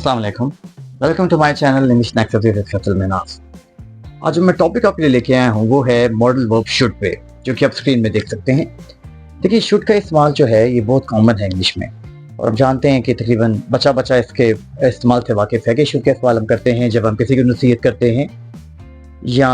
अस्सलाम वालेकुम, welcome to my channel English next मिनास। आज जो मैं टॉपिक आपके लिए लेके आया हूँ वो है मॉडल वर्ब शुड पे, जो कि आप स्क्रीन में देख सकते हैं। देखिए, शुड का इस्तेमाल जो है ये बहुत कॉमन है इंग्लिश में, और हम जानते हैं कि तकरीबन बच्चा इसके इस्तेमाल से वाकिफ़ है कि शुड का इस्तेमाल हम करते हैं जब हम किसी को नसीहत करते हैं या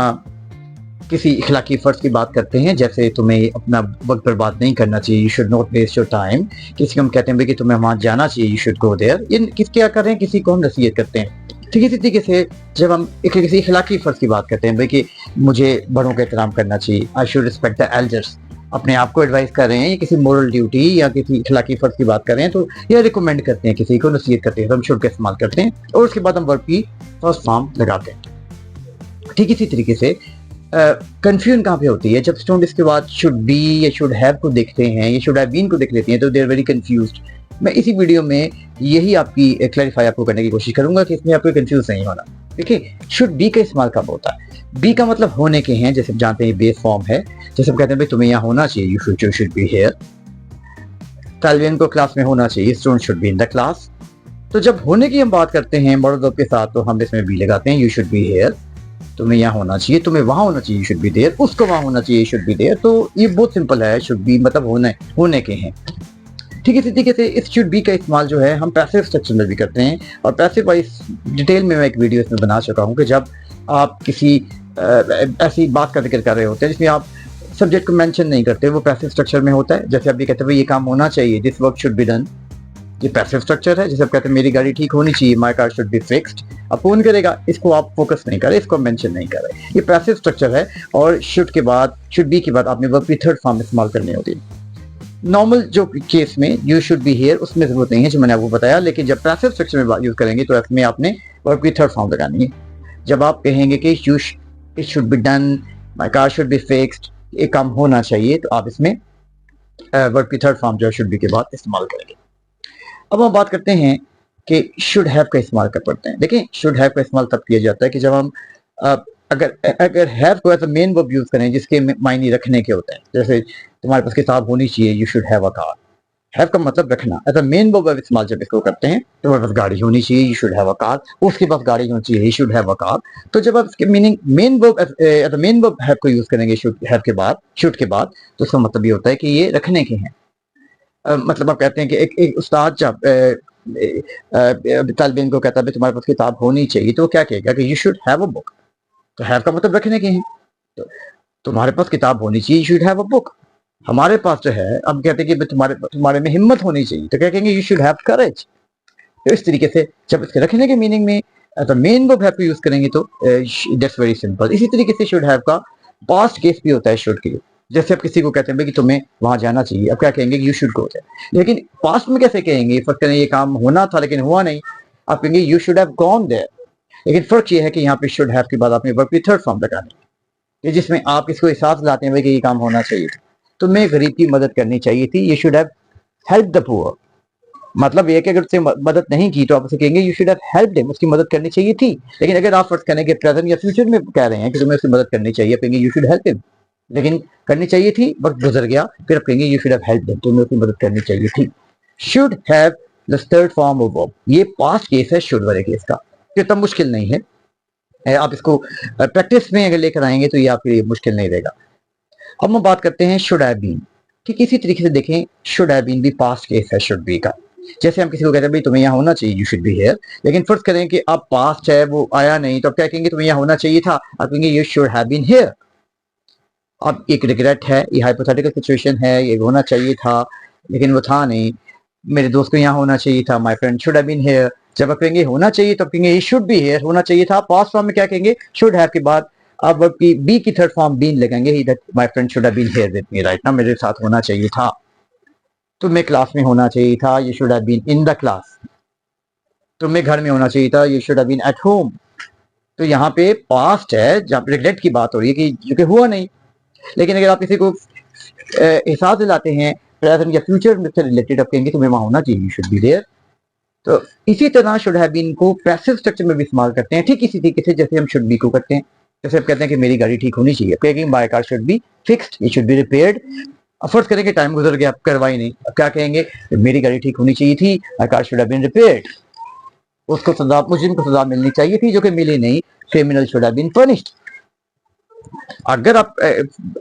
किसी इखलाकी फ़र्ज की बात करते हैं, जैसे तुम्हें अपना वक्त बर्बाद नहीं करना चाहिए, you should not waste your time. किसी को हम कहते हैं भाई कि तुम्हें वहाँ जाना चाहिए, यू शुड गो देयर। ये किस क्या कर रहे हैं, किसी को हम नसीहत करते हैं। ठीक इसी तरीके से जब हम किसी इखलाकी फ़र्ज की बात करते हैं भाई कि मुझे बड़ों का एहतराम करना चाहिए, I should respect the elders, अपने आप को एडवाइस कर रहे हैं, या किसी मोरल ड्यूटी या किसी इखलाकी फ़र्ज की बात कर रहे हैं, तो यह रिकमेंड करते हैं, किसी को नसीहत करते हैं, तो हम शुड का इस्तेमाल करते हैं और उसके बाद हम वर्ब की फर्स्ट फॉर्म लगाते हैं। ठीक इसी तरीके से कंफ्यूजन कहाँ पे होती है, जब स्टूडेंट इसके बाद शुड बी या शुड हैव को देखते हैं या शुड हैव बीन को देख लेते हैं तो दे आर वेरी कंफ्यूज्ड। मैं इसी वीडियो में यही आपकी क्लैरिफाई आपको करने की कोशिश करूंगा कि इसमें आपको कंफ्यूज नहीं होना। देखिए, शुड बी का इस्तेमाल कब होता है? बी का मतलब होने के हैं, जैसे हम जानते हैं बेस फॉर्म है, जैसे हम कहते हैं भाई तुम्हें यहाँ होना चाहिए, यू शुड बी हियर। तालिब को क्लास में होना चाहिए, student should be in the class. तो जब होने की हम बात करते हैं मॉडल वर्ब के साथ, तो हम इसमें बी लगाते हैं, यू शुड बी हियर। तुम्हें यहाँ होना चाहिए, तुम्हें वहां होना चाहिए, शुड बी देयर। उसको वहां होना चाहिए, शुड बी देयर। तो ये बहुत सिंपल है, शुड बी मतलब होने के हैं। ठीक है, इसी तरीके से इस शुड बी का इस्तेमाल जो है हम पैसिव स्ट्रक्चर में भी करते हैं, और पैसिव वाइज डिटेल में मैं एक वीडियो इसमें बना चुका हूँ कि जब आप किसी ऐसी बात का जिक्र कर रहे होते हैं जिसमें आप सब्जेक्ट को मेंशन नहीं करते, वो पैसिव स्ट्रक्चर में होता है। जैसे आप ये कहते हैं ये काम होना चाहिए, this work should be done, ये पैसिव स्ट्रक्चर है। जैसे आप कहते हैं मेरी गाड़ी ठीक होनी चाहिए, my car should be fixed. अब कौन करेगा इसको, आप फोकस नहीं करें, इसको मेंशन नहीं करें, ये पैसिव स्ट्रक्चर है। और शुड के बाद, शुड बी के बाद आपने वर्ब की थर्ड फॉर्म इस्तेमाल करनी होती है। नॉर्मल जो केस में यू शुड बी हियर, उसमें जरूरत नहीं है जो मैंने आपको बताया, लेकिन जब पैसिव स्ट्रक्चर में यूज करेंगे तो इसमें आपने वर्ब की थर्ड फॉर्म लगानी है। जब आप कहेंगे कि it should be done, my car should be fixed, ये काम होना चाहिए, तो आप इसमें वर्ब की थर्ड फॉर्म जो है शुड बी के बाद इस्तेमाल करेंगे। अब हम बात करते हैं कि शुड हैव का इस्तेमाल कब करते हैं। देखिए, शुड हैव का इस्तेमाल तब किया जाता है कि जब हम अगर हैव को as a main verb use करें जिसके मायने रखने के होते हैं। जैसे तुम्हारे पास किताब होनी चाहिए, you should have a car. Have का मतलब रखना, एज अ मेन वर्ब इस्तेमाल जब इसको करते हैं, तुम्हारे पास गाड़ी होनी चाहिए, you should have a car. उसके पास गाड़ी होनी चाहिए, you should have a car. तो जब आप इसके meaning main verb as a main verb have को यूज करेंगे शुड हैव के बाद, शुड के बाद, तो उसका मतलब ये होता है कि ये रखने के हैं। मतलब आप कहते हैं कि एक उस्ताद जब तालिब इल्म को कहता है तुम्हारे पास किताब होनी चाहिए, तो वो क्या कहेगा कि you should have a book. तो हैव का मतलब रखने के हैं, तो तुम्हारे पास किताब होनी चाहिए, you should have a book. हमारे पास जो है, अब कहते हैं कि तुम्हारे में हिम्मत होनी चाहिए, तो क्या कहेंगे यू शुड हैव करेज। तो इस तरीके से जब इसके रखने के मीनिंग में तो मेन वर्ब हैव को यूज करेंगे तो दैट्स वेरी सिंपल। इसी तरीके से शुड हैव का पास्ट केस भी होता है शुड के लिए। जैसे आप किसी को कहते हैं कि तुम्हें वहां जाना चाहिए, अब क्या कहेंगे यू शुड गो देयर। लेकिन पास्ट में कैसे कहेंगे, फर्क करें ये काम होना था लेकिन हुआ नहीं, आप कहेंगे you should have gone there. लेकिन फर्क ये है कि यहाँ पे शुड हैव के बाद आपने वर्ब की थर्ड फॉर्म लगानी है, जिसमें आप इसको एहसास दिलाते हैं कि ये काम होना चाहिए था, तुम्हें गरीब की मदद करनी चाहिए थी, you should have help the poor. मतलब ये कि अगर उससे मदद नहीं की तो आप उसे कहेंगे you should have helped him, उसकी मदद करनी चाहिए थी। लेकिन अगर आप फर्ज करें कि प्रेजेंट या फ्यूचर में कह रहे हैं कि तुम्हें उसकी मदद करनी चाहिए, कहेंगे यू शुड हेल्प हिम। लेकिन करनी चाहिए थी, वक्त गुजर गया, फिर आप कहेंगे you should have helped him, तुम्हें उसकी मदद करनी चाहिए थी। Should have the third form of verb, ये पास्ट केस है शुड वाले केस का, ये तब मुश्किल नहीं है। आप इसको प्रैक्टिस में अगर लेकर आएंगे तो ये आपके लिए मुश्किल नहीं रहेगा। अब हम बात करते हैं शुड हैव बीन। ठीक इसी तरीके से देखें, शुड हैव बीन भी पास्ट केस है शुड बी का। जैसे हम किसी को कहते हैं भाई तुम्हें यहाँ होना चाहिए, यू शुड बी हियर। लेकिन फर्ज करें कि अब पास्ट है, वो आया नहीं, तो अब क्या कहेंगे तुम्हें यहाँ होना चाहिए था, आप कहेंगे you should have been here. अब एक रिग्रेट है, ये हाइपोथेटिकल सिचुएशन है, ये होना चाहिए था लेकिन वो था नहीं, मेरे दोस्त को यहाँ होना चाहिए था, my friend should have been here. जब आप कहेंगे होना चाहिए तो कहेंगे ही शुड बी हियर, होना चाहिए था। पास्ट फॉर्म में क्या कहेंगे, शुड हैव के बाद आप वर्ब की बी की थर्ड फॉर्म बीन लगाएंगे, he that my friend should have been here with me, right ना, मेरे साथ होना चाहिए था, तुम्हें क्लास में होना चाहिए था, you should have been in the class. तुम्हें घर में होना चाहिए था, you should have been at home. तो यहाँ पे पास्ट है जहाँ पे रिग्रेट की बात हो रही है कि जो कि हुआ नहीं। लेकिन अगर आप किसी को एहसास दिलाते हैं प्रेजेंट या फ्यूचर से रिलेटेड, आप कहेंगे तुम्हें वहां होना चाहिए, यू शुड बी देयर। तो इसी तरह शुड हैव बीन को पैसिव स्ट्रक्चर में भी इस्तेमाल करते हैं, ठीक इसी तरीके से जैसे हम शुड बी को करते हैं। जैसे आप कहते हैं कि मेरी गाड़ी ठीक होनी चाहिए, कहेंगे my car should be fixed, it should be repaired. फर्ज करें कि टाइम गुजर गया, आप करवाई नहीं, अब क्या कहेंगे मेरी गाड़ी ठीक होनी चाहिए थी, my car should have been repaired. उसको सजा, मुजरिम को सजा मिलनी चाहिए थी, जो कि मिली नहीं। Criminal should have been punished. अगर आप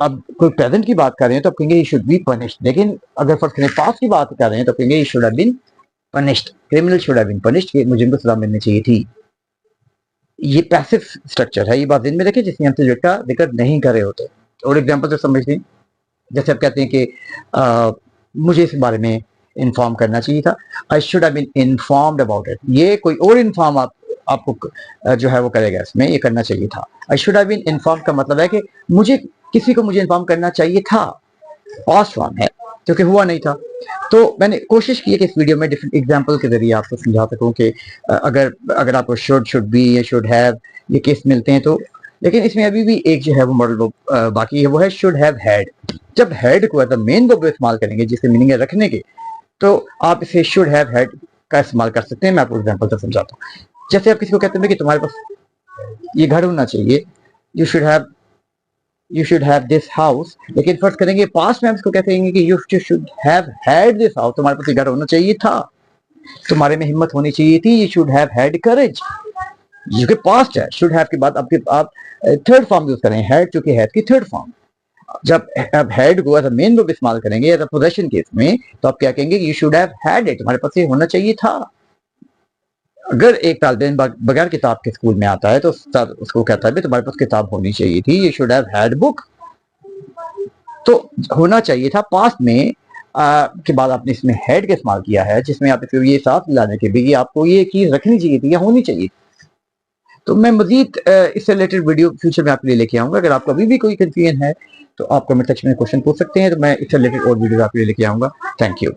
अब कोई प्रेजेंट की बात कर रहे हैं तो आप कहेंगे ही शुड बी पनिश्ड, लेकिन अगर फर्स्ट करें पास्ट की बात कर रहे हैं तो कहेंगे he should have been punished, criminal should have been punished, मुजरिम को सजा मिलनी चाहिए थी। ये पैसिव स्ट्रक्चर है, ये बात दिन में रखिए, जिसमें हम सब्जेक्ट का जिक्र नहीं कर रहे होते। और एग्जाम्पल से समझ लें, जैसे आप कहते हैं कि मुझे इस बारे में इन्फॉर्म करना चाहिए था, I should have been informed about it. ये कोई और इन्फॉर्म आपको जो है वो करेगा, इसमें ये करना चाहिए था। I should have been inform का मतलब है कि मुझे किसी को मुझे इन्फॉर्म करना चाहिए था, पास्ट फॉर्म है, क्योंकि हुआ नहीं था। तो मैंने कोशिश की है कि इस वीडियो में डिफरेंट एग्जांपल के जरिए आपको समझा सकूं कि अगर आपको शुड बी या शुड हैव ये केस मिलते हैं तो, लेकिन इसमें अभी भी एक जो है वो मॉडल बाकी है, वो है शुड हैव हैड। जब हैड को एज अ मेन वर्ब इस्तेमाल करेंगे, जिससे मीनिंग है रखने के, तो आप इसे शुड हैव हैड का इस्तेमाल कर सकते हैं। मैं आपको एग्जांपल से समझाता हूँ। जैसे आप किसी को कहते हैं कि तुम्हारे पास ये घर होना चाहिए, you should have this house, लेकिन फर्स्ट करेंगे पास्ट में हम इसको कहते हैं कि you should have had this house, तुम्हारे पास ये घर होना चाहिए था, तुम्हारे में हिम्मत होनी चाहिए थी, यू शुड हैव हैड करेज। जो कि पास्ट है, शुड हैव के बाद आप थर्ड फॉर्म यूज करें, हैड, चूंकि हैड की थर्ड फॉर्म। जब आप हैड को एज अ मेन वर्ब इस्तेमाल करेंगे एज अ पोजेशन केस में, तो आप क्या कहेंगे, you should have had it, तुम्हारे पास ये होना चाहिए था। अगर एक तालिब इल्म बगैर किताब के स्कूल में आता है तो उसको कहता है तुम्हारे पास किताब होनी चाहिए थी, you should have had book. तो होना चाहिए था पास्ट में के बाद आपने इसमें हैड का इस्तेमाल किया है, जिसमें आप ये साथ लाने के भी आपको ये चीज रखनी चाहिए थी या होनी चाहिए। तो मैं मजीद इससे रिलेटेड वीडियो फ्यूचर में आपके लिए लेके आऊंगा। अगर आपको अभी भी कोई कंफ्यूजन है तो आप कमेंट सेक्शन में क्वेश्चन पूछ सकते हैं, तो मैं इससे रिलेटेड और वीडियो आपके लिए लेके आऊंगा। Thank you.